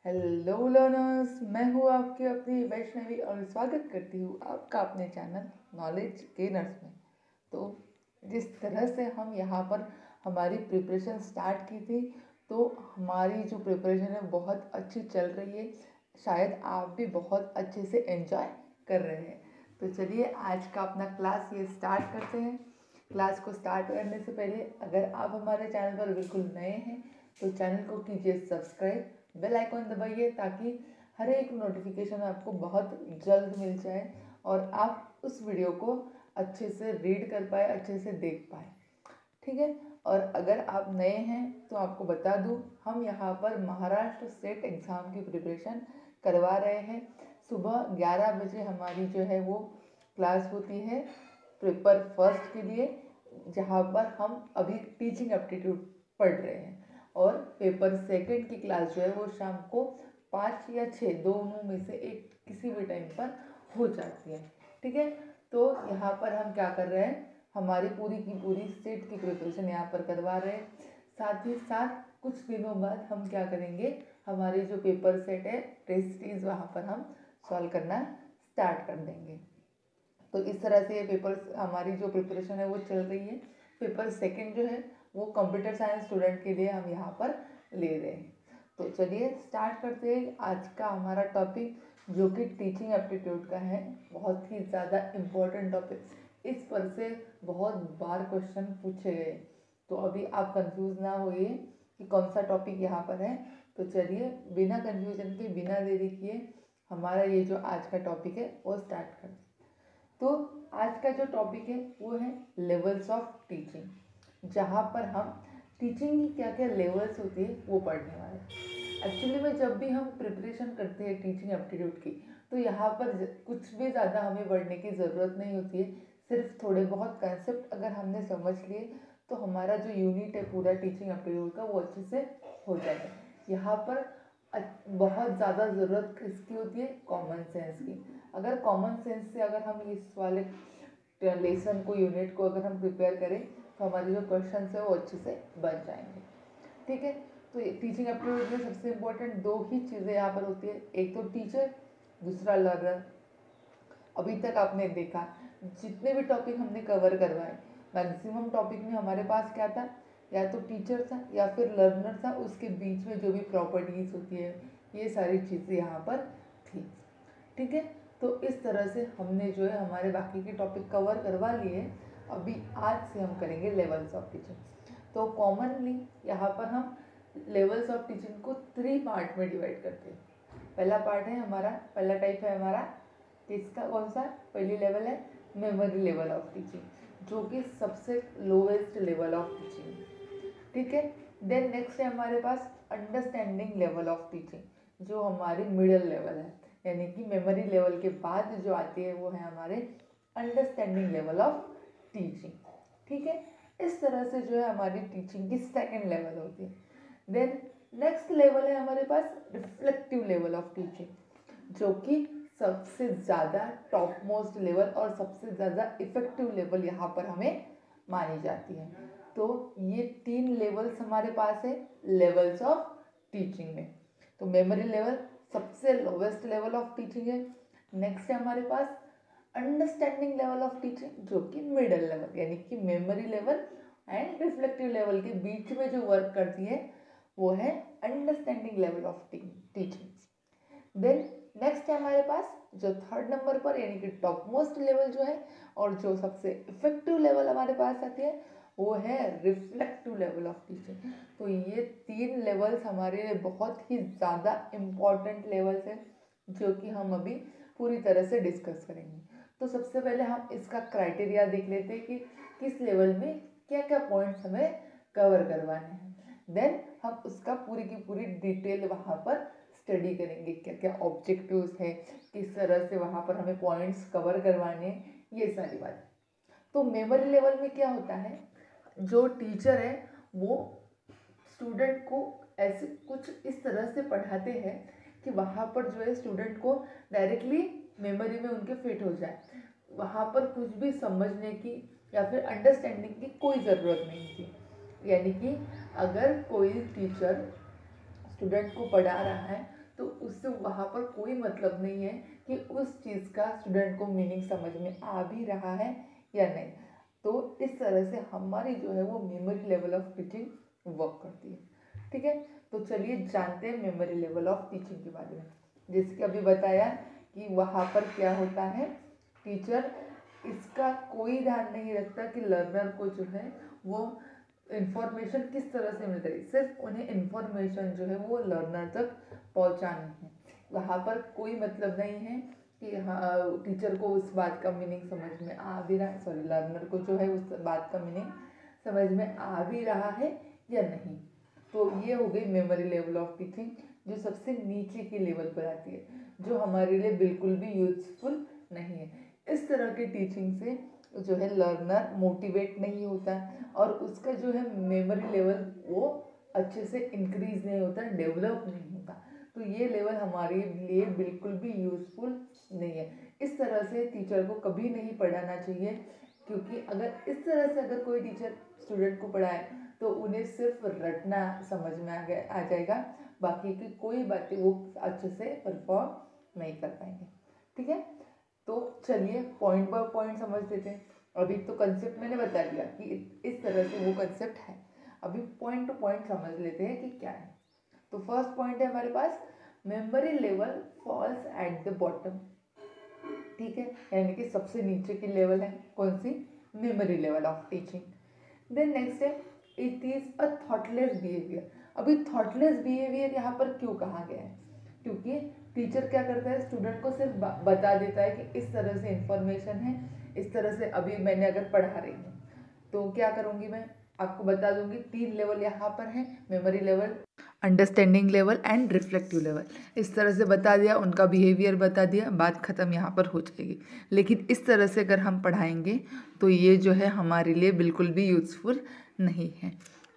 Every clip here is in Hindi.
हेलो लर्नर्स, मैं हूँ आपकी अपनी वैष्णवी और स्वागत करती हूँ आपका अपने चैनल नॉलेज गेनर्स में। तो जिस तरह से हम यहाँ पर हमारी प्रिपरेशन स्टार्ट की थी, तो हमारी जो प्रिपरेशन है बहुत अच्छी चल रही है। शायद आप भी बहुत अच्छे से एंजॉय कर रहे हैं। तो चलिए आज का अपना क्लास ये स्टार्ट करते हैं। क्लास को स्टार्ट करने से पहले अगर आप हमारे चैनल पर बिल्कुल नए हैं तो चैनल को कीजिए सब्सक्राइब, बेल आइकॉन दबाइए ताकि हर एक नोटिफिकेशन आपको बहुत जल्द मिल जाए और आप उस वीडियो को अच्छे से रीड कर पाए, अच्छे से देख पाए। ठीक है। और अगर आप नए हैं तो आपको बता दूं, हम यहाँ पर महाराष्ट्र स्टेट एग्ज़ाम की प्रिपरेशन करवा रहे हैं। सुबह 11 बजे हमारी जो है वो क्लास होती है पेपर फर्स्ट के लिए, जहाँ पर हम अभी टीचिंग एप्टीट्यूड पढ़ रहे हैं। और पेपर सेकंड की क्लास जो है वो शाम को 5 या 6 दोनों में से एक किसी भी टाइम पर हो जाती है। ठीक है। तो यहाँ पर हम क्या कर रहे हैं, हमारी पूरी की पूरी सेट की प्रिपरेशन यहाँ पर करवा रहे हैं। साथ ही साथ कुछ दिनों बाद हम क्या करेंगे, हमारी जो पेपर सेट है टेस्ट सीरीज वहाँ पर हम सॉल्व करना स्टार्ट कर देंगे। तो इस तरह से ये पेपर हमारी जो प्रिपरेशन है वो चल रही है। पेपर सेकंड जो है वो कंप्यूटर साइंस स्टूडेंट के लिए हम यहाँ पर ले रहे हैं। तो चलिए स्टार्ट करते हैं आज का हमारा टॉपिक, जो कि टीचिंग एप्टीट्यूड का है। बहुत ही ज़्यादा इम्पोर्टेंट टॉपिक, इस पर से बहुत बार क्वेश्चन पूछे गए। तो अभी आप कंफ्यूज ना होइए कि कौन सा टॉपिक यहाँ पर है। तो चलिए बिना कंफ्यूजन के, बिना देरी किए हमारा ये जो आज का टॉपिक है वो स्टार्ट करते हैं। तो आज का जो टॉपिक है वो है लेवल्स ऑफ टीचिंग, जहाँ पर हम टीचिंग की क्या क्या लेवल्स होती है वो पढ़ने वाले हैं। एक्चुअली में जब भी हम प्रिपरेशन करते हैं टीचिंग एप्टीट्यूड की, तो यहाँ पर कुछ भी ज़्यादा हमें पढ़ने की ज़रूरत नहीं होती है। सिर्फ थोड़े बहुत कंसेप्ट अगर हमने समझ लिए तो हमारा जो यूनिट है पूरा टीचिंग एप्टीट्यूड का वो अच्छे से हो जाएगा। यहाँ पर बहुत ज़्यादा ज़रूरत किसकी होती है, कॉमन सेंस की। अगर कॉमन सेंस से अगर हम इस वाले लेसन को, यूनिट को अगर हम प्रिपेयर करें तो हमारे जो क्वेश्चन है वो अच्छे से बन जाएंगे। ठीक है। तो टीचिंग एप्टीट्यूड में सबसे इम्पोर्टेंट दो ही चीज़ें यहाँ पर होती है, एक तो टीचर, दूसरा लर्नर। अभी तक आपने देखा जितने भी टॉपिक हमने कवर करवाए, मैक्सिमम टॉपिक में हमारे पास क्या था, या तो टीचर था या फिर लर्नर था, उसके बीच में जो भी प्रॉपर्टीज़ होती है ये सारी चीज़ें यहाँ पर थी। ठीक है। तो इस तरह से हमने जो है हमारे बाकी के टॉपिक कवर करवा लिए। अभी आज से हम करेंगे लेवल्स ऑफ टीचिंग। तो कॉमनली यहाँ पर हम लेवल्स ऑफ टीचिंग को 3 पार्ट में डिवाइड करते हैं। पहला पार्ट है हमारा, पहला टाइप है हमारा किसका, कौन सा, पहली लेवल है मेमोरी लेवल ऑफ टीचिंग, जो कि सबसे लोवेस्ट लेवल ऑफ टीचिंग। ठीक है। देन नेक्स्ट है हमारे पास अंडरस्टैंडिंग लेवल ऑफ टीचिंग, जो हमारी मिडिल लेवल है, यानी कि मेमोरी लेवल के बाद जो आती है वो है हमारे अंडरस्टैंडिंग लेवल ऑफ टीचिंग। ठीक है। इस तरह से जो है हमारी टीचिंग की सेकंड लेवल होती है। देन नेक्स्ट लेवल है हमारे पास रिफ्लेक्टिव लेवल ऑफ टीचिंग, जो कि सबसे ज़्यादा टॉप मोस्ट लेवल और सबसे ज़्यादा इफेक्टिव लेवल यहाँ पर हमें मानी जाती है। तो ये 3 लेवल्स हमारे पास है लेवल्स ऑफ टीचिंग में। तो मेमोरी लेवल सबसे लोवेस्ट लेवल ऑफ टीचिंग है। नेक्स्ट है हमारे पास अंडरस्टैंडिंग लेवल ऑफ टीचिंग, जो कि मिडल लेवल, यानी कि memory level and reflective level के बीच में जो वर्क करती है वो है understanding level of teaching. Then next है हमारे पास जो थर्ड नंबर पर, यानी कि टॉप मोस्ट लेवल जो है और जो सबसे इफेक्टिव लेवल हमारे पास आती है वो है रिफ्लेक्टिव लेवल ऑफ टीचिंग। तो ये 3 लेवल्स हमारे लिए बहुत ही ज़्यादा इम्पॉर्टेंट लेवल्स हैं, जो कि हम अभी पूरी तरह से डिस्कस करेंगे। तो सबसे पहले हम इसका क्राइटेरिया देख लेते हैं कि किस लेवल में क्या क्या पॉइंट्स हमें कवर करवाने हैं। देन हम उसका पूरी की पूरी डिटेल वहाँ पर स्टडी करेंगे, क्या क्या ऑब्जेक्टिव्स हैं, किस तरह से वहाँ पर हमें पॉइंट्स कवर करवाने हैं, ये सारी बात। तो मेमोरी लेवल में क्या होता है, जो टीचर है वो स्टूडेंट को ऐसे कुछ इस तरह से पढ़ाते हैं कि वहाँ पर जो है स्टूडेंट को डायरेक्टली मेमोरी में उनके फिट हो जाए। वहाँ पर कुछ भी समझने की या फिर अंडरस्टैंडिंग की कोई ज़रूरत नहीं थी। यानी कि अगर कोई टीचर स्टूडेंट को पढ़ा रहा है तो उससे वहाँ पर कोई मतलब नहीं है कि उस चीज़ का स्टूडेंट को मीनिंग समझ में आ भी रहा है या नहीं। तो इस तरह से हमारी जो है वो memory level of teaching work करती है। ठीक है, तो चलिए जानते हैं मेमोरी लेवल ऑफ टीचिंग के बारे में। जैसे कि अभी बताया कि वहाँ पर क्या होता है, टीचर इसका कोई ध्यान नहीं रखता कि लर्नर को जो है वो इन्फॉर्मेशन किस तरह से मिल रही, सिर्फ उन्हें इन्फॉर्मेशन जो है वो लर्नर तक पहुंचानी है। वहाँ पर कोई मतलब नहीं है कि हाँ टीचर को उस बात का मीनिंग समझ में आ भी रहा है, सॉरी लर्नर को जो है उस बात का मीनिंग समझ में आ भी रहा है या नहीं। तो ये हो गई मेमोरी लेवल ऑफ टीचिंग, जो सबसे नीचे की लेवल पर आती है, जो हमारे लिए बिल्कुल भी यूजफुल नहीं है। इस तरह की टीचिंग से जो है लर्नर मोटिवेट नहीं होता और उसका जो है मेमोरी लेवल वो अच्छे से इंक्रीज नहीं होता, डेवलप नहीं होता। तो ये लेवल हमारे लिए बिल्कुल भी यूजफुल नहीं है। इस तरह से टीचर को कभी नहीं पढ़ाना चाहिए, क्योंकि अगर इस तरह से अगर कोई टीचर स्टूडेंट को पढ़ाए तो उन्हें सिर्फ रटना समझ में आ जाएगा, बाकी की कोई बातें वो अच्छे से परफॉर्म नहीं कर पाएंगे। ठीक है, तो चलिए पॉइंट बाय पॉइंट समझ लेते हैं। अभी तो कंसेप्ट मैंने बता दिया कि इस तरह से वो कंसेप्ट है, अभी पॉइंट टू पॉइंट समझ लेते हैं कि क्या है। तो फर्स्ट पॉइंट है हमारे पास, memory level falls at the bottom. ठीक है, यानी कि सबसे नीचे की लेवल है कौन सी, memory level of teaching. Then next है, it is a thoughtless behaviour. अभी थॉटलेस बिहेवियर यहाँ पर क्यों कहा गया है, क्योंकि टीचर क्या करता है, स्टूडेंट को सिर्फ बता देता है कि इस तरह से इंफॉर्मेशन है, इस तरह से अभी मैंने अगर पढ़ा रही हूँ तो क्या करूँगी, मैं आपको बता दूंगी 3 लेवल यहाँ पर है, memory level, understanding level and reflective level. इस तरह से बता दिया, उनका बिहेवियर बता दिया, बात ख़त्म यहाँ पर हो जाएगी। लेकिन इस तरह से अगर हम पढ़ाएंगे तो ये जो है हमारे लिए बिल्कुल भी यूज़फुल नहीं है।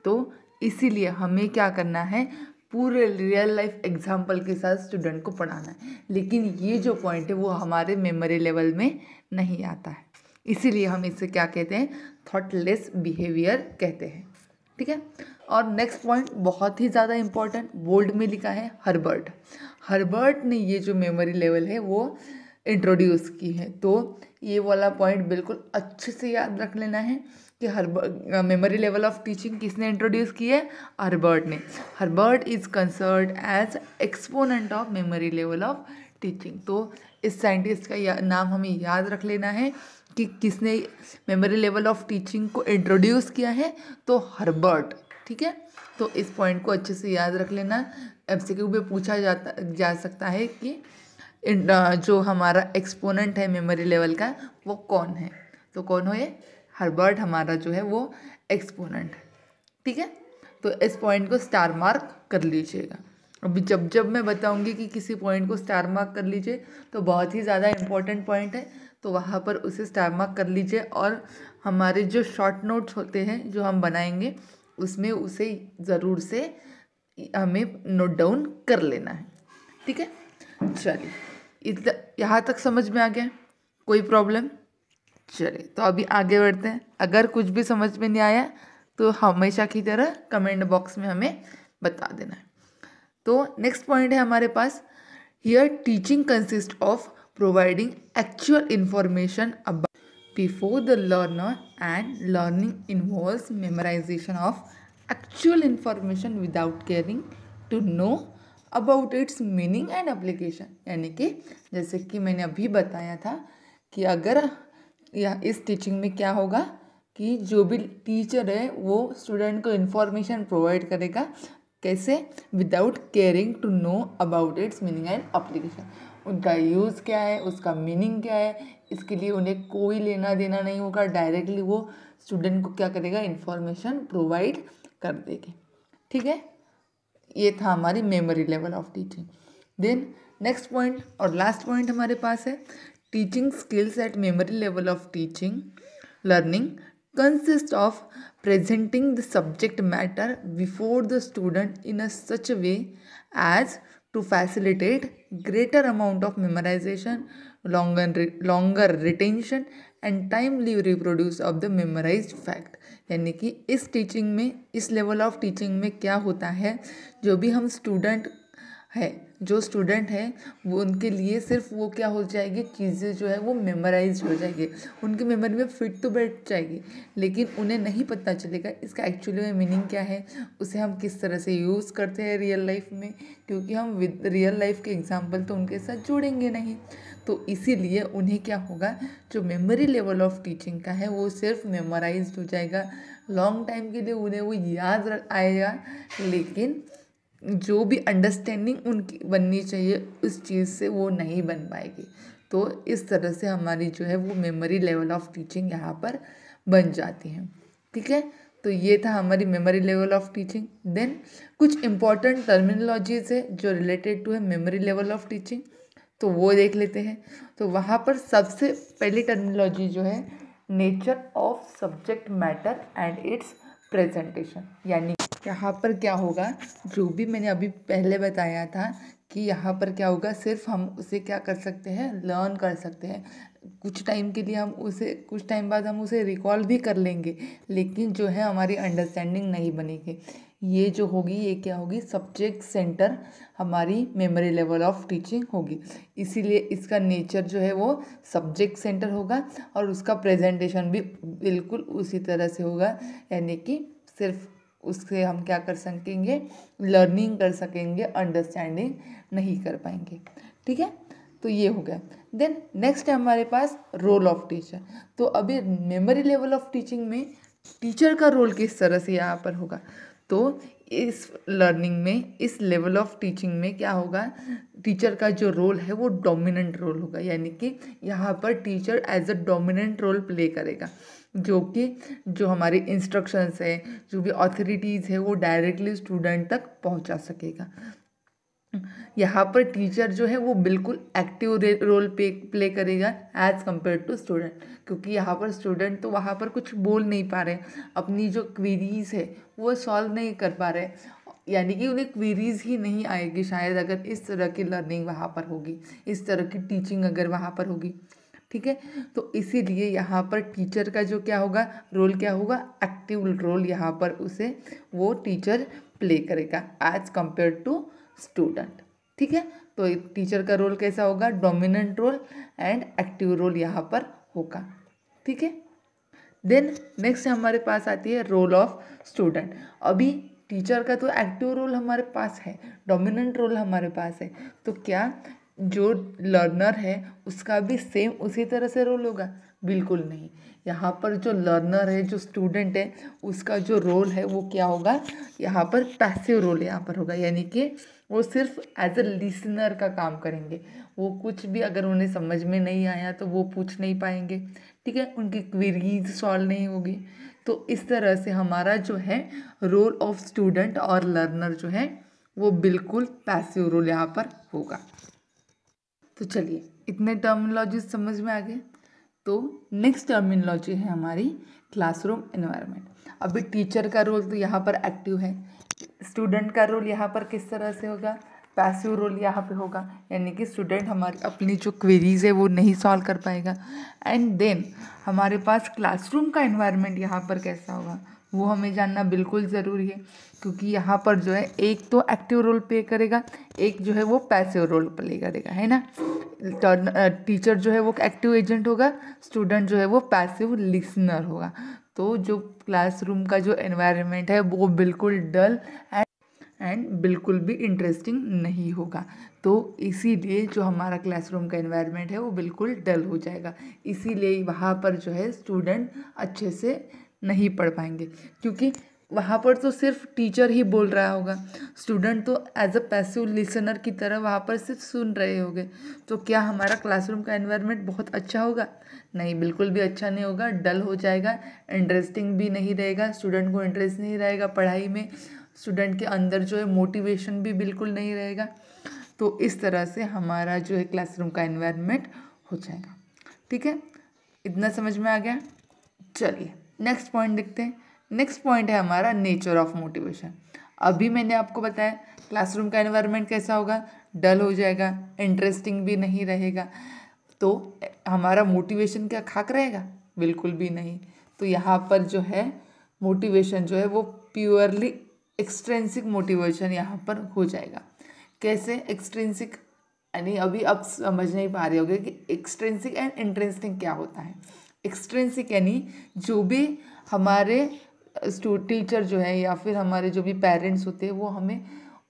तो इसीलिए हमें क्या करना है, पूरे रियल लाइफ एग्जाम्पल के साथ स्टूडेंट को पढ़ाना है। लेकिन ये जो पॉइंट है वो हमारे मेमोरी लेवल में नहीं आता है, इसीलिए हम इसे क्या कहते हैं, थॉटलेस बिहेवियर कहते हैं। ठीक है, और नेक्स्ट पॉइंट बहुत ही ज़्यादा इम्पॉर्टेंट, बोल्ड में लिखा है, हर्बर्ट ने ये जो मेमोरी लेवल है वो इंट्रोड्यूस की है। तो ये वाला पॉइंट बिल्कुल अच्छे से याद रख लेना है कि मेमोरी लेवल ऑफ टीचिंग किसने इंट्रोड्यूस की है, हर्बर्ट ने। Herbart is considered as exponent of memory level of teaching. तो इस साइंटिस्ट का नाम हमें याद रख लेना है कि किसने मेमोरी लेवल ऑफ टीचिंग को इंट्रोड्यूस किया है, तो हर्बर्ट। ठीक है, तो इस पॉइंट को अच्छे से याद रख लेना। एमसीक्यू में पूछा जा सकता है कि जो हमारा एक्सपोनेंट है मेमोरी लेवल का वो कौन है, तो कौन हो ये, हर्बर्ट हमारा जो है वो एक्सपोनेंट है। ठीक है, तो इस पॉइंट को स्टार मार्क कर लीजिएगा। अभी जब जब मैं बताऊंगी कि किसी पॉइंट को स्टार मार्क कर लीजिए तो बहुत ही ज़्यादा इम्पोर्टेंट पॉइंट है, तो वहाँ पर उसे स्टार मार्क कर लीजिए। और हमारे जो शॉर्ट नोट्स होते हैं जो हम बनाएंगे उसमें उसे ज़रूर से हमें नोट डाउन कर लेना है। ठीक है, चलिए यहाँ तक समझ में आ गया, कोई प्रॉब्लम। चलिए तो अभी आगे बढ़ते हैं। अगर कुछ भी समझ में नहीं आया तो हमेशा की तरह कमेंट बॉक्स में हमें बता देना है। तो नेक्स्ट पॉइंट है हमारे पास, here teaching consist of providing actual information about before the learner and learning involves memorisation of actual information without caring to know about its meaning and application. यानी कि जैसे कि मैंने अभी बताया था कि अगर या इस टीचिंग में क्या होगा कि जो भी टीचर है वो स्टूडेंट को इन्फॉर्मेशन प्रोवाइड करेगा, कैसे, without caring to know about its meaning and application. उनका यूज़ क्या है, उसका मीनिंग क्या है, इसके लिए उन्हें कोई लेना देना नहीं होगा, डायरेक्टली वो स्टूडेंट को क्या करेगा, इन्फॉर्मेशन प्रोवाइड कर देगी। ठीक है, ये था हमारी memory level of teaching. Then next point और लास्ट पॉइंट हमारे पास है, teaching skills at memory level of teaching learning consist of presenting the subject matter before the student in a such a way as to facilitate greater amount of memorization, longer retention and timely reproduce of the memorized fact। यानी कि इस टीचिंग में, इस लेवल ऑफ टीचिंग में क्या होता है, जो भी हम स्टूडेंट है, जो स्टूडेंट हैं वो उनके लिए सिर्फ वो क्या हो जाएगी, चीज़ें जो है वो मेमोराइज हो जाएगी, उनकी मेमोरी में फिट तो बैठ जाएगी, लेकिन उन्हें नहीं पता चलेगा इसका एक्चुअली में मीनिंग क्या है, उसे हम किस तरह से यूज़ करते हैं रियल लाइफ में, क्योंकि हम विद रियल लाइफ के एग्जाम्पल तो उनके साथ जोड़ेंगे नहीं। तो इसीलिए उन्हें क्या होगा, जो मेमोरी लेवल ऑफ टीचिंग का है वो सिर्फ मेमोराइज हो जाएगा, लॉन्ग टाइम के लिए उन्हें वो याद आएगा, लेकिन जो भी अंडरस्टैंडिंग उनकी बननी चाहिए उस चीज़ से वो नहीं बन पाएगी। तो इस तरह से हमारी जो है वो मेमोरी लेवल ऑफ टीचिंग यहाँ पर बन जाती है। ठीक है, तो ये था हमारी memory level of teaching. Then कुछ इंपॉर्टेंट टर्मिनोलॉजीज है जो रिलेटेड टू है मेमोरी लेवल ऑफ टीचिंग, तो वो देख लेते हैं। तो वहाँ पर सबसे पहली टर्मिनोलॉजी जो है, nature of subject matter and its presentation, यानी यहाँ पर क्या होगा, जो भी मैंने अभी पहले बताया था कि यहाँ पर क्या होगा, सिर्फ हम उसे क्या कर सकते हैं, लर्न कर सकते हैं, कुछ टाइम के लिए हम उसे, कुछ टाइम बाद हम उसे रिकॉल भी कर लेंगे, लेकिन जो है हमारी अंडरस्टैंडिंग नहीं बनेगी। ये जो होगी ये क्या होगी, सब्जेक्ट सेंटर हमारी मेमोरी लेवल ऑफ टीचिंग होगी, इसीलिए इसका नेचर जो है वो सब्जेक्ट सेंटर होगा और उसका प्रेजेंटेशन भी बिल्कुल उसी तरह से होगा, यानी कि सिर्फ उससे हम क्या कर सकेंगे, लर्निंग कर सकेंगे, अंडरस्टैंडिंग नहीं कर पाएंगे। ठीक है, तो ये हो गया। देन नेक्स्ट है हमारे पास रोल ऑफ टीचर। तो अभी मेमोरी लेवल ऑफ टीचिंग में टीचर का रोल किस तरह से यहाँ पर होगा, तो इस लर्निंग में, इस लेवल ऑफ टीचिंग में क्या होगा, टीचर का जो रोल है वो डोमिनेंट रोल होगा, यानी कि यहाँ पर teacher as a dominant role play करेगा, जो कि जो हमारी इंस्ट्रक्शंस है, जो भी अथॉरिटीज़ है वो डायरेक्टली स्टूडेंट तक पहुँचा सकेगा। यहाँ पर टीचर जो है वो बिल्कुल एक्टिव रोल प्ले करेगा एज कम्पेयर टू स्टूडेंट, क्योंकि यहाँ पर स्टूडेंट तो वहाँ पर कुछ बोल नहीं पा रहे, अपनी जो क्वेरीज है वो सॉल्व नहीं कर पा रहे, यानी कि उन्हें क्वेरीज ही नहीं आएगी शायद अगर इस तरह की लर्निंग वहाँ पर होगी, इस तरह की टीचिंग अगर वहाँ पर होगी। ठीक है, तो इसीलिए यहाँ पर टीचर का जो क्या होगा, रोल क्या होगा, एक्टिव रोल यहाँ पर उसे वो टीचर प्ले करेगा एज कम्पेयर टू स्टूडेंट। ठीक है, तो टीचर का रोल कैसा होगा, dominant role and active role यहाँ पर होगा। ठीक है, देन नेक्स्ट हमारे पास आती है रोल ऑफ स्टूडेंट। अभी टीचर का तो एक्टिव रोल हमारे पास है, डोमिनेंट रोल हमारे पास है, तो क्या जो लर्नर है उसका भी सेम उसी तरह से रोल होगा, बिल्कुल नहीं। यहाँ पर जो लर्नर है, जो स्टूडेंट है, उसका जो रोल है वो क्या होगा, यहाँ पर पैसिव रोल यहाँ पर होगा, यानी कि वो सिर्फ एज अ लिसनर का काम करेंगे, वो कुछ भी अगर उन्हें समझ में नहीं आया तो वो पूछ नहीं पाएंगे। ठीक है, उनकी क्वेरीज सॉल्व नहीं होगी। तो इस तरह से हमारा जो है रोल ऑफ स्टूडेंट और लर्नर जो है वो बिल्कुल पैसिव रोल यहाँ पर होगा। तो चलिए, इतने टर्मिनोलॉजी समझ में आ गए। तो नेक्स्ट टर्मिनोलॉजी है हमारी क्लासरूम एनवायरनमेंट। अभी टीचर का रोल तो यहाँ पर एक्टिव है, स्टूडेंट का रोल यहाँ पर किस तरह से होगा, पैसिव रोल यहाँ पे होगा, यानी कि स्टूडेंट हमारी अपनी जो क्वेरीज है वो नहीं सॉल्व कर पाएगा। एंड देन हमारे पास क्लासरूम का एनवायरनमेंट यहाँ पर कैसा होगा वो हमें जानना बिल्कुल ज़रूरी है, क्योंकि यहाँ पर जो है एक तो एक्टिव रोल प्ले करेगा, एक जो है वो पैसिव रोल प्ले करेगा, है ना। टीचर जो है वो एक्टिव एजेंट होगा, स्टूडेंट जो है वो पैसिव लिसनर होगा। तो जो क्लासरूम का जो एनवायरनमेंट है वो बिल्कुल डल एंड बिल्कुल भी इंटरेस्टिंग नहीं होगा। तो इसीलिए जो हमारा क्लासरूम का एनवायरनमेंट है वो बिल्कुल डल हो जाएगा, इसीलिए वहाँ पर जो है स्टूडेंट अच्छे से नहीं पढ़ पाएंगे, क्योंकि वहाँ पर तो सिर्फ टीचर ही बोल रहा होगा, स्टूडेंट तो एज अ पैसिव लिसनर की तरह वहाँ पर सिर्फ सुन रहे होंगे। तो क्या हमारा क्लासरूम का एनवायरनमेंट बहुत अच्छा होगा? नहीं, बिल्कुल भी अच्छा नहीं होगा, डल हो जाएगा, इंटरेस्टिंग भी नहीं रहेगा, स्टूडेंट को इंटरेस्ट नहीं रहेगा पढ़ाई में, स्टूडेंट के अंदर जो है मोटिवेशन भी बिल्कुल नहीं रहेगा। तो इस तरह से हमारा जो है क्लासरूम का एनवायरनमेंट हो जाएगा। ठीक है, इतना समझ में आ गया। चलिए नेक्स्ट पॉइंट देखते हैं। नेक्स्ट पॉइंट है हमारा नेचर ऑफ मोटिवेशन। अभी मैंने आपको बताया क्लासरूम का एनवायरनमेंट कैसा होगा, डल हो जाएगा, इंटरेस्टिंग भी नहीं रहेगा, तो हमारा मोटिवेशन क्या खाक रहेगा? बिल्कुल भी नहीं। तो यहाँ पर जो है मोटिवेशन जो है वो प्योरली एक्सट्रिंसिक मोटिवेशन यहाँ पर हो जाएगा, कैसे एक्सट्रिंसिक, यानी अभी आप समझ नहीं पा रहे होगे कि एक्सट्रिंसिक एंड इंट्रिंसिक क्या होता है। एक्सट्रिंसिक यानी जो भी हमारे टीचर जो है या फिर हमारे जो भी पेरेंट्स होते हैं वो हमें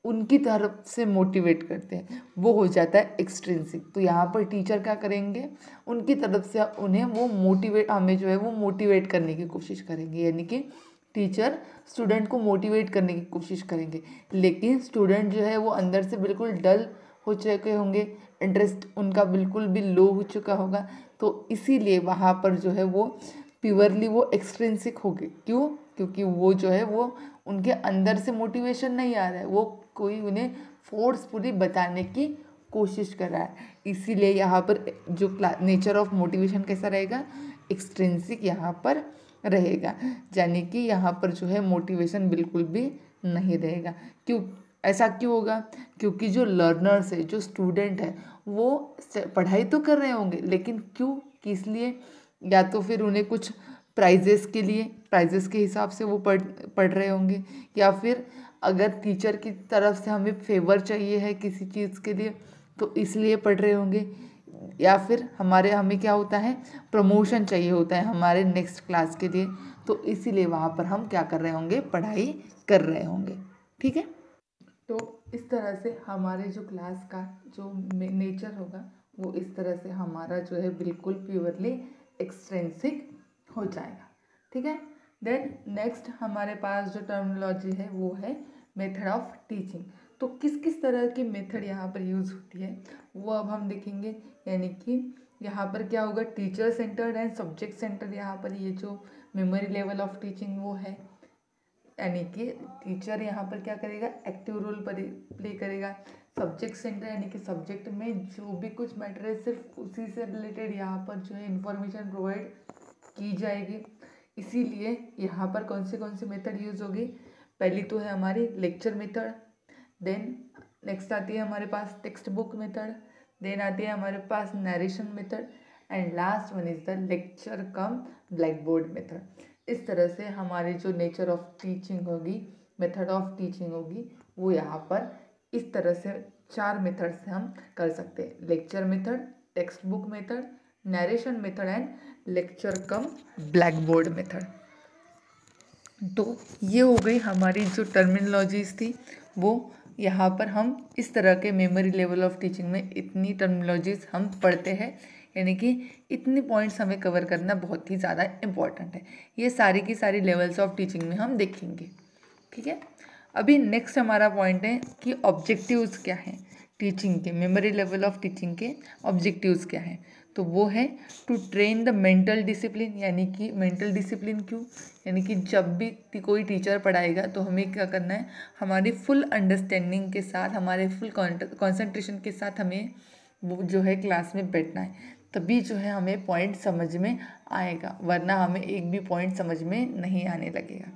उनकी तरफ से मोटिवेट करते हैं, वो हो जाता है एक्सट्रिंसिक। तो यहाँ पर टीचर क्या करेंगे, उनकी तरफ से उन्हें वो मोटिवेट, हमें जो है वो मोटिवेट करने की कोशिश करेंगे, यानी कि टीचर स्टूडेंट को मोटिवेट करने की कोशिश करेंगे। लेकिन स्टूडेंट जो है वो अंदर से बिल्कुल डल हो चुके होंगे, इंटरेस्ट उनका बिल्कुल भी लो हो चुका होगा, तो इसीलिए वहाँ पर जो है वो प्योरली वो एक्सट्रिंसिक हो गए। क्यों? क्योंकि वो जो है वो उनके अंदर से मोटिवेशन नहीं आ रहा है, वो कोई उन्हें फोर्सफुली बताने की कोशिश कर रहा है। इसीलिए यहाँ पर जो नेचर ऑफ मोटिवेशन कैसा रहेगा, एक्सट्रिंसिक यहाँ पर रहेगा, यानी कि यहाँ पर जो है मोटिवेशन बिल्कुल भी नहीं रहेगा। क्यों ऐसा क्यों होगा? क्योंकि जो लर्नर्स है, जो स्टूडेंट है, वो पढ़ाई तो कर रहे होंगे, लेकिन क्यों, किस लिए? या तो फिर उन्हें कुछ प्राइजेस के लिए, प्राइजेस के हिसाब से वो पढ़ रहे होंगे, या फिर अगर टीचर की तरफ से हमें फेवर चाहिए है किसी चीज़ के लिए तो इसलिए पढ़ रहे होंगे, या फिर हमें क्या होता है, प्रमोशन चाहिए होता है हमारे नेक्स्ट क्लास के लिए, तो इसीलिए वहाँ पर हम क्या कर रहे होंगे, पढ़ाई कर रहे होंगे। ठीक है, तो इस तरह से हमारे जो क्लास का जो नेचर होगा वो इस तरह से हमारा जो है बिल्कुल प्योरली एक्सट्रिंसिक हो जाएगा। ठीक है, देन नेक्स्ट हमारे पास जो टर्मिनोलॉजी है वो है मेथड ऑफ टीचिंग। तो किस किस तरह की मेथड यहाँ पर यूज़ होती है वो अब हम देखेंगे। यानी कि यहाँ पर क्या होगा, teacher centred and subject centred, यहाँ पर ये जो मेमोरी लेवल ऑफ टीचिंग वो है, यानी कि टीचर यहाँ पर क्या करेगा, एक्टिव रोल प्ले करेगा। सब्जेक्ट सेंटर यानी कि सब्जेक्ट में जो भी कुछ मैटर है सिर्फ उसी से रिलेटेड यहाँ पर जो है इन्फॉर्मेशन प्रोवाइड की जाएगी। इसीलिए यहाँ पर कौन से मेथड यूज़ होगी, पहली तो है हमारी लेक्चर मेथड, देन नेक्स्ट आती है हमारे पास टेक्स्ट बुक मेथड, देन आती है हमारे पास narration method, and last one is the lecture cum blackboard method. इस तरह से हमारी जो नेचर ऑफ टीचिंग होगी, मेथड ऑफ टीचिंग होगी, वो यहाँ पर इस तरह से 4 मेथड से हम कर सकते हैं, lecture method, text book method, narration method and lecture cum blackboard method. तो ये हो गई हमारी जो टर्मिनोलॉजीज थी, वो यहाँ पर हम इस तरह के मेमोरी लेवल ऑफ टीचिंग में इतनी टर्मिनोलॉजीज हम पढ़ते हैं, यानी कि इतनी पॉइंट्स हमें कवर करना बहुत ही ज़्यादा इम्पॉर्टेंट है। ये सारी की सारी लेवल्स ऑफ टीचिंग में हम देखेंगे। ठीक है, अभी नेक्स्ट हमारा पॉइंट है कि ऑब्जेक्टिव्स क्या हैं टीचिंग के, मेमोरी लेवल ऑफ टीचिंग के ऑब्जेक्टिव्स क्या हैं। तो वो है to train the mental discipline, यानी कि मेंटल डिसिप्लिन क्यों, यानी कि जब भी कोई टीचर पढ़ाएगा तो हमें क्या करना है, हमारी फुल अंडरस्टैंडिंग के साथ, हमारे फुल कॉन्सेंट्रेशन के साथ हमें वो जो है क्लास में बैठना है, तभी जो है हमें पॉइंट समझ में आएगा, वरना हमें एक भी पॉइंट समझ में नहीं आने लगेगा।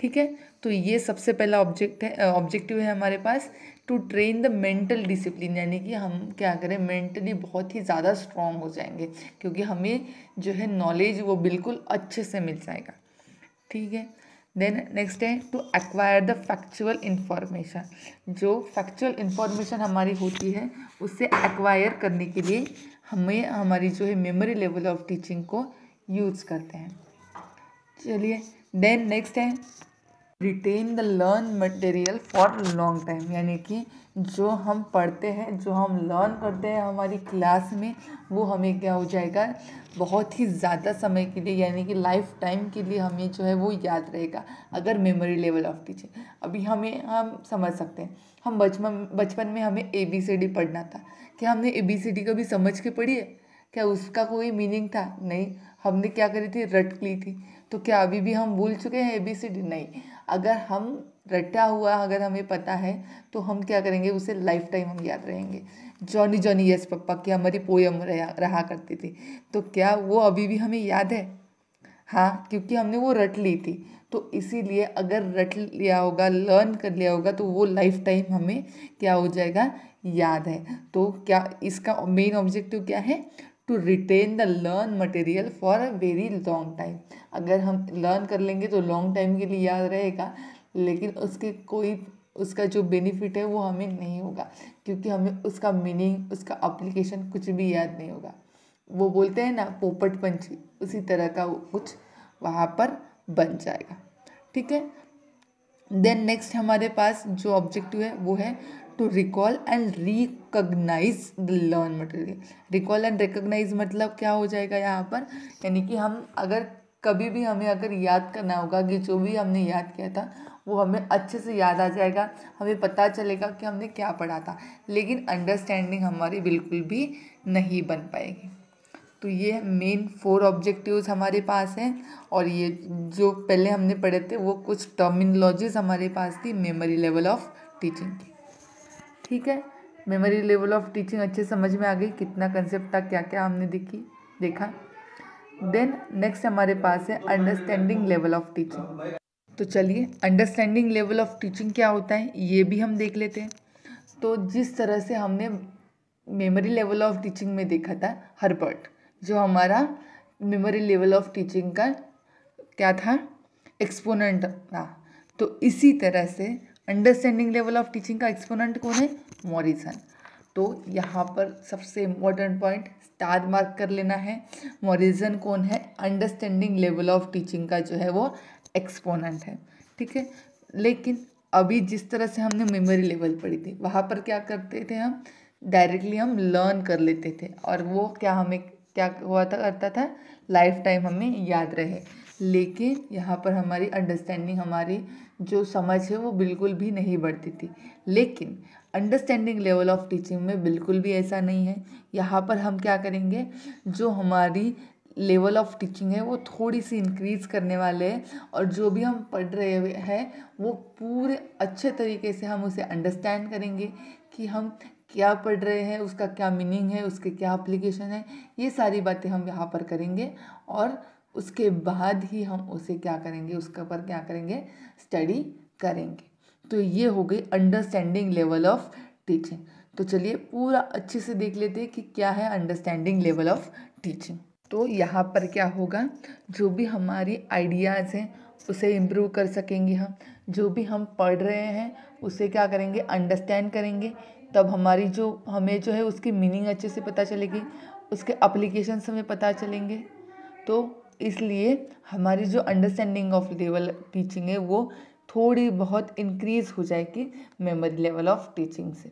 ठीक है, तो ये सबसे पहला ऑब्जेक्टिव है हमारे पास, to train the mental discipline, यानी कि हम क्या करें, मेंटली बहुत ही ज़्यादा स्ट्रॉन्ग हो जाएंगे, क्योंकि हमें जो है नॉलेज वो बिल्कुल अच्छे से मिल जाएगा। ठीक है, देन नेक्स्ट है to acquire the factual information, जो फैक्चुअल इंफॉर्मेशन हमारी होती है उससे एक्वायर करने के लिए हमें हमारी जो है मेमोरी लेवल ऑफ टीचिंग को यूज़ करते हैं। चलिए, देन नेक्स्ट है retain the learn material for long time, यानी कि जो हम पढ़ते हैं, जो हम लर्न करते हैं हमारी क्लास में, वो हमें क्या हो जाएगा, बहुत ही ज़्यादा समय के लिए, यानी कि लाइफ टाइम के लिए हमें जो है वो याद रहेगा। अगर मेमोरी लेवल ऑफ टीचिंग, अभी हम समझ सकते हैं, हम बचपन में हमें ABCD पढ़ना था, क्या हमने ABCD कभी समझ के पढ़ी है? क्या उसका कोई मीनिंग था? नहीं, हमने क्या करी थी, रट ली थी। तो क्या अभी भी हम भूल चुके हैं ABCD? नहीं, अगर हम रटा हुआ अगर हमें पता है तो हम क्या करेंगे, उसे लाइफ टाइम हम याद रहेंगे। जॉनी जॉनी यस पप्पा की हमारी पोयम रहा करती थी, तो क्या वो अभी भी हमें याद है? हाँ, क्योंकि हमने वो रट ली थी। तो इसीलिए अगर रट लिया होगा, लर्न कर लिया होगा, तो वो लाइफ टाइम हमें क्या हो जाएगा, याद है। तो क्या इसका मेन ऑब्जेक्टिव क्या है, to retain the learn material for a very long time. अगर हम लर्न कर लेंगे तो लॉन्ग टाइम के लिए याद रहेगा, लेकिन उसके कोई उसका जो बेनिफिट है वो हमें नहीं होगा, क्योंकि हमें उसका मीनिंग, उसका एप्लीकेशन कुछ भी याद नहीं होगा। वो बोलते हैं ना पोपट पंछी, उसी तरह का वो कुछ वहाँ पर बन जाएगा। ठीक है। देन नेक्स्ट हमारे पास जो ऑब्जेक्टिव है वो है to recall and recognize the learn material. Recall and recognize मतलब क्या हो जाएगा यहाँ पर, यानी कि हम अगर कभी भी हमें अगर याद करना होगा कि जो भी हमने याद किया था वो हमें अच्छे से याद आ जाएगा, हमें पता चलेगा कि हमने क्या पढ़ा था, लेकिन अंडरस्टैंडिंग हमारी बिल्कुल भी नहीं बन पाएगी। तो ये मेन 4 ऑब्जेक्टिव्स हमारे पास हैं, और ये जो पहले हमने पढ़े थे वो कुछ टर्मिनोलॉजीज हमारे पास थी मेमोरी लेवल ऑफ टीचिंग की। ठीक है, मेमोरी लेवल ऑफ टीचिंग अच्छे समझ में आ गई, कितना कंसेप्ट था, क्या क्या हमने देखा। देन नेक्स्ट हमारे पास है अंडरस्टैंडिंग लेवल ऑफ टीचिंग। तो चलिए अंडरस्टैंडिंग लेवल ऑफ टीचिंग क्या होता है ये भी हम देख लेते हैं। तो जिस तरह से हमने मेमोरी लेवल ऑफ टीचिंग में देखा था हर्बर्ट, जो हमारा मेमोरी लेवल ऑफ टीचिंग का क्या था, एक्सपोनेंट था, तो इसी तरह से अंडरस्टैंडिंग लेवल ऑफ टीचिंग का एक्सपोनेंट कौन है, मॉरिसन। तो यहाँ पर सबसे इम्पोर्टेंट पॉइंट स्टार मार्क कर लेना है, मॉरिसन कौन है, अंडरस्टैंडिंग लेवल ऑफ टीचिंग का जो है वो एक्सपोनेंट है। ठीक है, लेकिन अभी जिस तरह से हमने मेमोरी लेवल पढ़ी थी वहाँ पर क्या करते थे, हम डायरेक्टली हम लर्न कर लेते थे, और वो क्या हमें क्या हुआ था करता था, लाइफ टाइम हमें याद रहे। लेकिन यहाँ पर हमारी अंडरस्टैंडिंग, हमारी जो समझ है वो बिल्कुल भी नहीं बढ़ती थी। लेकिन अंडरस्टैंडिंग लेवल ऑफ टीचिंग में बिल्कुल भी ऐसा नहीं है। यहाँ पर हम क्या करेंगे, जो हमारी लेवल ऑफ टीचिंग है वो थोड़ी सी इंक्रीज़ करने वाले हैं, और जो भी हम पढ़ रहे हैं वो पूरे अच्छे तरीके से हम उसे अंडरस्टैंड करेंगे कि हम क्या पढ़ रहे हैं, उसका क्या मीनिंग है, उसके क्या एप्लीकेशन है, ये सारी बातें हम यहाँ पर करेंगे, और उसके बाद ही हम उसे क्या करेंगे, उसके ऊपर क्या करेंगे, स्टडी करेंगे। तो ये हो गई अंडरस्टैंडिंग लेवल ऑफ टीचिंग। तो चलिए पूरा अच्छे से देख लेते हैं कि क्या है अंडरस्टैंडिंग लेवल ऑफ टीचिंग। तो यहाँ पर क्या होगा, जो भी हमारी आइडियाज़ हैं उसे इम्प्रूव कर सकेंगे हम, जो भी हम पढ़ रहे हैं उसे क्या करेंगे, अंडरस्टैंड करेंगे, तब हमारी जो हमें जो है उसकी मीनिंग अच्छे से पता चलेगी, उसके एप्लीकेशंस हमें पता चलेंगे। तो इसलिए हमारी जो अंडरस्टैंडिंग ऑफ लेवल टीचिंग है वो थोड़ी बहुत इंक्रीज़ हो जाएगी मेमोरी लेवल ऑफ टीचिंग से।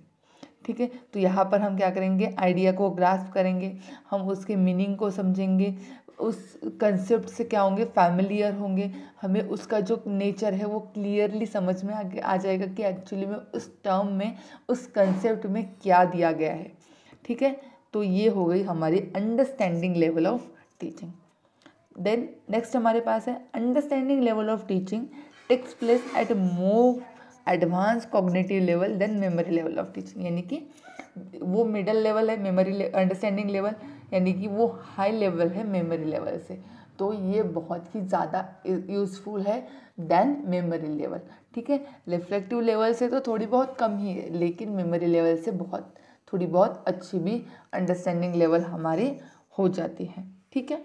ठीक है, तो यहाँ पर हम क्या करेंगे, आइडिया को ग्रास्प करेंगे, हम उसके मीनिंग को समझेंगे, उस कंसेप्ट से क्या होंगे, फैमिलियर होंगे, हमें उसका जो नेचर है वो क्लियरली समझ में आ जाएगा कि एक्चुअली में उस टर्म में, उस कंसेप्ट में क्या दिया गया है। ठीक है, तो ये हो गई हमारी understanding level of teaching. Then next हमारे पास है understanding level of teaching takes place at more advance cognitive level then memory level of teaching, यानी कि वो मिडल लेवल है मेमोरी अंडरस्टैंडिंग लेवल, यानी कि वो हाई लेवल है मेमोरी लेवल से। तो ये बहुत ही ज़्यादा यूज़फुल है देन मेमोरी लेवल। ठीक है, रिफ्लेक्टिव लेवल से तो थोड़ी बहुत कम ही है, लेकिन मेमोरी लेवल से थोड़ी बहुत अच्छी भी अंडरस्टैंडिंग लेवल हमारी हो जाती है। ठीक है,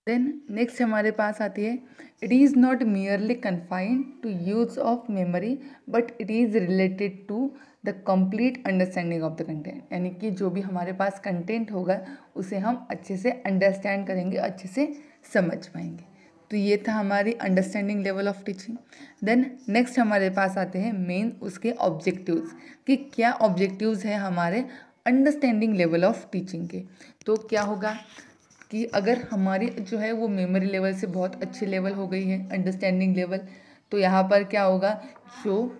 देन नेक्स्ट हमारे पास आती है it is not merely confined to use of memory but it is related to the complete understanding of the content, यानी कि जो भी हमारे पास कंटेंट होगा उसे हम अच्छे से अंडरस्टैंड करेंगे, अच्छे से समझ पाएंगे। तो ये था हमारी understanding level of teaching. Then next हमारे पास आते हैं मेन उसके ऑब्जेक्टिव्स, कि क्या ऑब्जेक्टिव्स हैं हमारे अंडरस्टैंडिंग लेवल ऑफ टीचिंग के। तो क्या होगा कि अगर हमारी जो है वो मेमोरी लेवल से बहुत अच्छी लेवल हो गई है अंडरस्टैंडिंग लेवल, तो यहाँ पर क्या होगा, जो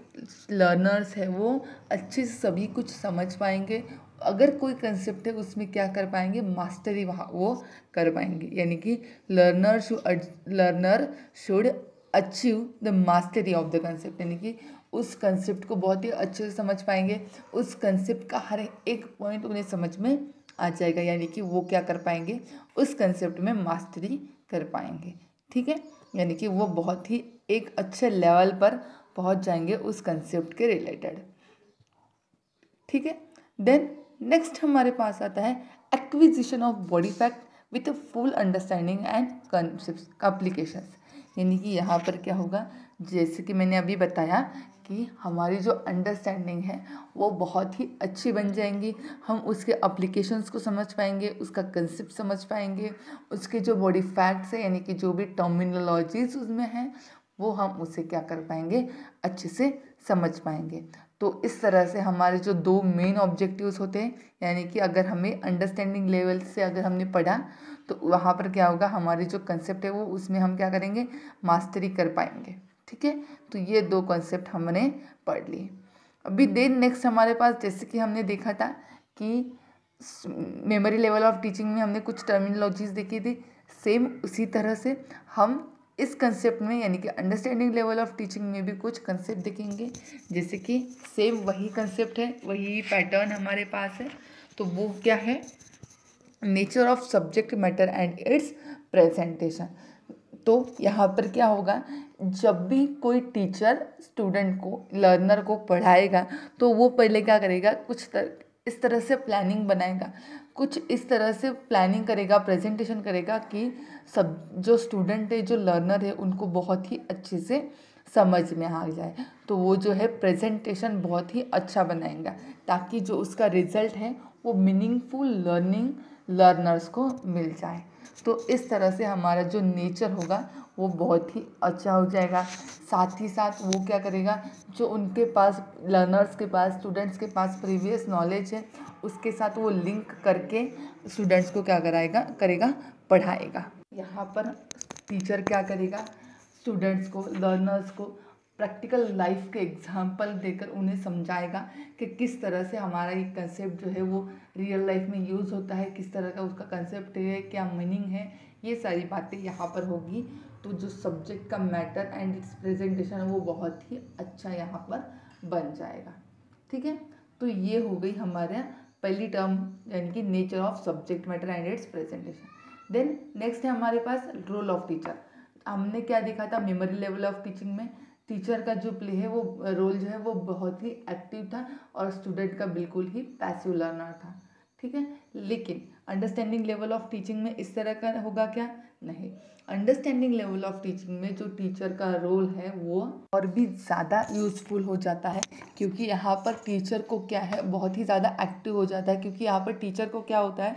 लर्नर्स है वो अच्छे से सभी कुछ समझ पाएंगे, अगर कोई कंसेप्ट है उसमें क्या कर पाएंगे, मास्टरी वहाँ वो कर पाएंगे, यानी कि learner should achieve the mastery of the concept, यानी कि उस कंसेप्ट को बहुत ही अच्छे से समझ पाएंगे, उस कंसेप्ट का हर एक पॉइंट उन्हें समझ में आ जाएगा, यानी कि वो क्या कर पाएंगे, उस कंसेप्ट में मास्टरी कर पाएंगे। ठीक है, यानी कि वो बहुत ही एक अच्छे लेवल पर पहुंच जाएंगे उस कंसेप्ट के रिलेटेड। ठीक है, देन नेक्स्ट हमारे पास आता है acquisition of body fact with a full understanding and concept applications, यानी कि यहाँ पर क्या होगा, जैसे कि मैंने अभी बताया कि हमारी जो अंडरस्टैंडिंग है वो बहुत ही अच्छी बन जाएंगी। हम उसके अप्लीकेशंस को समझ पाएंगे, उसका कंसेप्ट समझ पाएंगे, उसके जो बॉडी फैक्ट्स है यानी कि जो भी टर्मिनोलॉजीज उसमें हैं वो हम उसे क्या कर पाएंगे, अच्छे से समझ पाएंगे। तो इस तरह से हमारे जो दो मेन ऑब्जेक्टिव्स होते हैं, यानी कि अगर हमें अंडरस्टैंडिंग लेवल से अगर हमने पढ़ा तो वहाँ पर क्या होगा, हमारी जो कंसेप्ट है वो उसमें हम क्या करेंगे, मास्टरी कर पाएंगे। ठीक है, तो ये दो कॉन्सेप्ट हमने पढ़ लिए। अभी देन नेक्स्ट हमारे पास, जैसे कि हमने देखा था कि मेमोरी लेवल ऑफ टीचिंग में हमने कुछ टर्मिनोलॉजीज देखी थी, सेम उसी तरह से हम इस कंसेप्ट में यानी कि अंडरस्टैंडिंग लेवल ऑफ टीचिंग में भी कुछ कंसेप्ट देखेंगे। जैसे कि सेम वही कंसेप्ट है, वही पैटर्न हमारे पास है। तो वो क्या है, nature of subject matter and its presentation. तो यहाँ पर क्या होगा, जब भी कोई टीचर स्टूडेंट को, लर्नर को पढ़ाएगा तो वो पहले क्या करेगा, इस तरह से प्लानिंग बनाएगा, कुछ इस तरह से प्लानिंग करेगा, प्रेजेंटेशन करेगा कि सब जो स्टूडेंट है, जो लर्नर है, उनको बहुत ही अच्छे से समझ में आ जाए। तो वो जो है प्रेजेंटेशन बहुत ही अच्छा बनाएगा ताकि जो उसका रिजल्ट है वो मीनिंगफुल लर्निंग लर्नर्स को मिल जाए। तो इस तरह से हमारा जो नेचर होगा वो बहुत ही अच्छा हो जाएगा। साथ ही साथ वो क्या करेगा, जो उनके पास, लर्नर्स के पास, स्टूडेंट्स के पास प्रीवियस नॉलेज है उसके साथ वो लिंक करके स्टूडेंट्स को क्या करेगा, पढ़ाएगा। यहाँ पर टीचर क्या करेगा, स्टूडेंट्स को, लर्नर्स को प्रैक्टिकल लाइफ के एग्जाम्पल देकर उन्हें समझाएगा कि किस तरह से हमारा ये कंसेप्ट जो है वो रियल लाइफ में यूज़ होता है, किस तरह का उसका कंसेप्ट है, क्या मीनिंग है, ये सारी बातें यहाँ पर होगी। तो जो सब्जेक्ट का मैटर एंड इट्स प्रेजेंटेशन है वो बहुत ही अच्छा यहाँ पर बन जाएगा। ठीक है, तो ये हो गई हमारा पहली टर्म यानी कि nature of subject matter and its presentation. Then next है हमारे पास रोल ऑफ टीचर। हमने क्या देखा था, मेमोरी लेवल ऑफ टीचिंग में टीचर का जो प्ले है, वो रोल जो है वो बहुत ही एक्टिव था और स्टूडेंट का बिल्कुल ही पैसिव लर्नर था। ठीक है, लेकिन अंडरस्टैंडिंग लेवल ऑफ टीचिंग में इस तरह का होगा क्या, नहीं। अंडरस्टैंडिंग लेवल ऑफ टीचिंग में जो टीचर का रोल है वो और भी ज़्यादा यूज़फुल हो जाता है, क्योंकि यहाँ पर टीचर को क्या है, बहुत ही ज़्यादा एक्टिव हो जाता है। क्योंकि यहाँ पर टीचर को क्या होता है,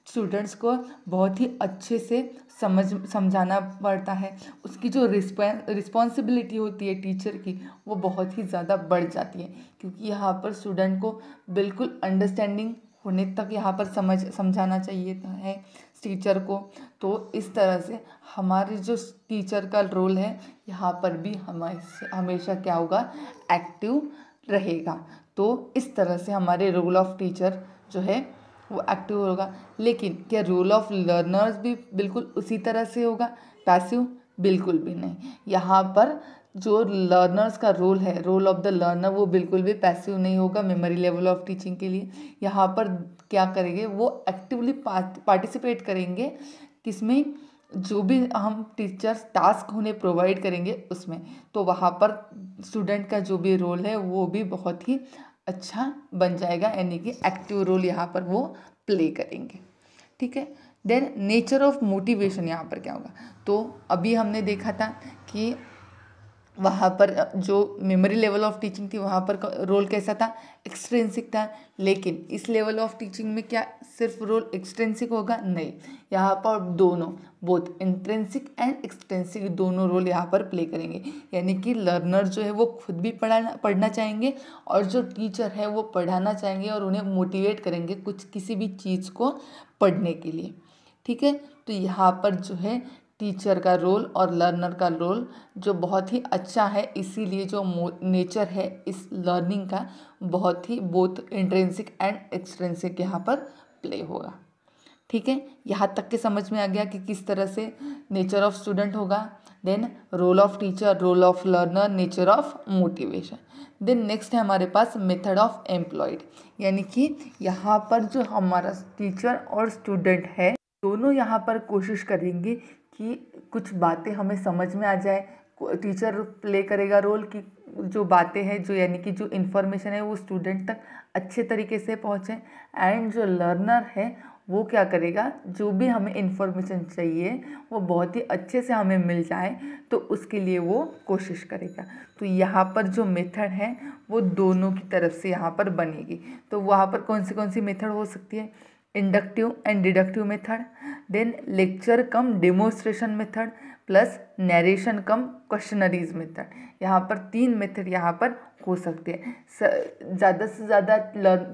स्टूडेंट्स को बहुत ही अच्छे से समझाना पड़ता है। उसकी जो रिस्पॉन्सिबिलिटी होती है टीचर की, वो बहुत ही ज़्यादा बढ़ जाती है, क्योंकि यहाँ पर स्टूडेंट को बिल्कुल अंडरस्टैंडिंग होने तक यहाँ पर समझाना चाहिए है टीचर को। तो इस तरह से हमारे जो टीचर का रोल है यहाँ पर भी हमेशा क्या होगा, एक्टिव रहेगा। तो इस तरह से हमारे रोल ऑफ टीचर जो है वो एक्टिव होगा। लेकिन क्या रोल ऑफ लर्नर्स भी बिल्कुल उसी तरह से होगा, पैसिव? बिल्कुल भी नहीं। यहाँ पर जो लर्नर्स का रोल है, रोल ऑफ द लर्नर, वो बिल्कुल भी पैसिव नहीं होगा मेमोरी लेवल ऑफ टीचिंग के लिए। यहाँ पर क्या करेंगे, वो एक्टिवली पार्टिसिपेट करेंगे किसमें, जो भी हम टीचर्स टास्क उन्हें प्रोवाइड करेंगे उसमें। तो वहाँ पर स्टूडेंट का जो भी रोल है वो भी बहुत ही अच्छा बन जाएगा, यानी कि एक्टिव रोल यहाँ पर वो प्ले करेंगे। ठीक है, देन नेचर ऑफ मोटिवेशन यहाँ पर क्या होगा, तो अभी हमने देखा था कि वहाँ पर जो मेमोरी लेवल ऑफ टीचिंग थी वहाँ पर रोल कैसा था, एक्सट्रिंसिक था। लेकिन इस लेवल ऑफ टीचिंग में क्या सिर्फ रोल एक्सट्रिंसिक होगा, नहीं। यहाँ पर दोनों, बोथ इंट्रिंसिक एंड एक्सट्रिंसिक, दोनों रोल यहाँ पर प्ले करेंगे। यानी कि लर्नर जो है वो खुद भी पढ़ना चाहेंगे और जो टीचर है वो पढ़ाना चाहेंगे और उन्हें मोटिवेट करेंगे किसी भी चीज़ को पढ़ने के लिए। ठीक है, तो यहाँ पर जो है टीचर का रोल और लर्नर का रोल जो बहुत ही अच्छा है, इसीलिए जो नेचर है इस लर्निंग का बहुत ही बोथ इंट्रिंसिक एंड एक्सट्रिंसिक यहाँ पर प्ले होगा। ठीक है, यहाँ तक के समझ में आ गया कि किस तरह से नेचर ऑफ स्टूडेंट होगा। Then role of teacher, role of learner, nature of motivation. Then next है हमारे पास मेथड ऑफ एम्प्लॉयड, यानी कि यहाँ पर जो हमारा टीचर और स्टूडेंट है दोनों यहाँ पर कोशिश करेंगे कि कुछ बातें हमें समझ में आ जाए। टीचर प्ले करेगा रोल कि जो बातें हैं, जो यानी कि जो इन्फॉर्मेशन है वो स्टूडेंट तक अच्छे तरीके से पहुँचे, एंड जो लर्नर है वो क्या करेगा, जो भी हमें इन्फॉर्मेशन चाहिए वो बहुत ही अच्छे से हमें मिल जाए, तो उसके लिए वो कोशिश करेगा। तो यहाँ पर जो मेथड है वो दोनों की तरफ से यहाँ पर बनेगी। तो वहाँ पर कौन सी मेथड हो सकती है, inductive and deductive method, then lecture cum demonstration method, plus narration cum questionnaires method. यहाँ पर 3 मेथड यहाँ पर हो सकते हैं। ज़्यादा से ज़्यादा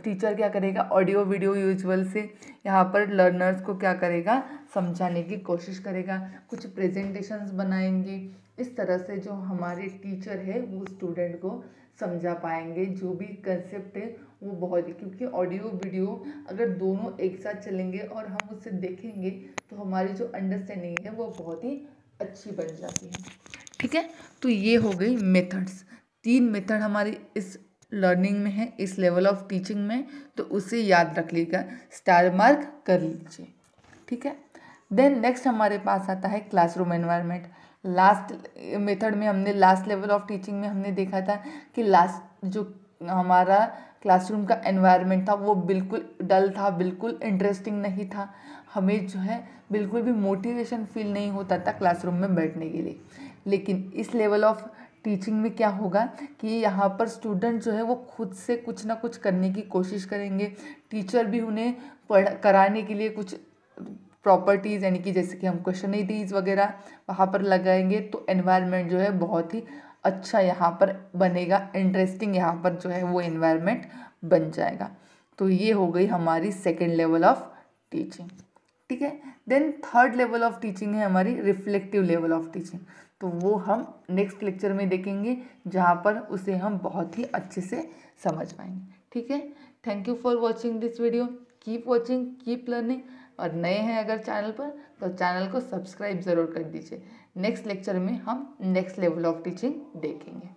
टीचर क्या करेगा, ऑडियो वीडियो यूजुअल से यहाँ पर लर्नर्स को क्या करेगा, समझाने की कोशिश करेगा, कुछ प्रेजेंटेशंस बनाएंगे। इस तरह से जो हमारे टीचर है वो स्टूडेंट को समझा पाएंगे जो भी कंसेप्ट है वो बहुत ही, क्योंकि ऑडियो वीडियो अगर दोनों एक साथ चलेंगे और हम उसे देखेंगे तो हमारी जो अंडरस्टैंडिंग है वो बहुत ही अच्छी बन जाती है। ठीक है, तो ये हो गई मेथड्स। 3 मेथड हमारी इस लर्निंग में है, इस लेवल ऑफ टीचिंग में, तो उसे याद रख लीजिएगा, स्टार मार्क कर लीजिए। ठीक है, देन नेक्स्ट हमारे पास आता है क्लासरूम एनवायरनमेंट। लास्ट मेथड में हमने, लास्ट लेवल ऑफ टीचिंग में हमने देखा था कि लास्ट जो हमारा क्लासरूम का एनवायरनमेंट था वो बिल्कुल डल था, बिल्कुल इंटरेस्टिंग नहीं था, हमें जो है बिल्कुल भी मोटिवेशन फील नहीं होता था क्लासरूम में बैठने के लिए। लेकिन इस लेवल ऑफ टीचिंग में क्या होगा कि यहाँ पर स्टूडेंट जो है वो खुद से कुछ ना कुछ करने की कोशिश करेंगे, टीचर भी उन्हें कराने के लिए कुछ प्रॉपर्टीज़ यानी कि जैसे कि हम क्वेश्चनरीज वगैरह वहाँ पर लगाएंगे, तो एनवायरनमेंट जो है बहुत ही अच्छा यहाँ पर बनेगा, इंटरेस्टिंग यहाँ पर जो है वो एनवायरनमेंट बन जाएगा। तो ये हो गई हमारी सेकेंड लेवल ऑफ टीचिंग। ठीक है, then third level of teaching है हमारी रिफ्लेक्टिव लेवल ऑफ टीचिंग। तो वो हम नेक्स्ट लेक्चर में देखेंगे, जहाँ पर उसे हम बहुत ही अच्छे से समझ पाएंगे। ठीक है, thank you for watching this video, keep watching, keep learning. और नए हैं अगर चैनल पर तो चैनल को सब्सक्राइब ज़रूर कर दीजिए। नेक्स्ट लेक्चर में हम नेक्स्ट लेवल ऑफ टीचिंग देखेंगे।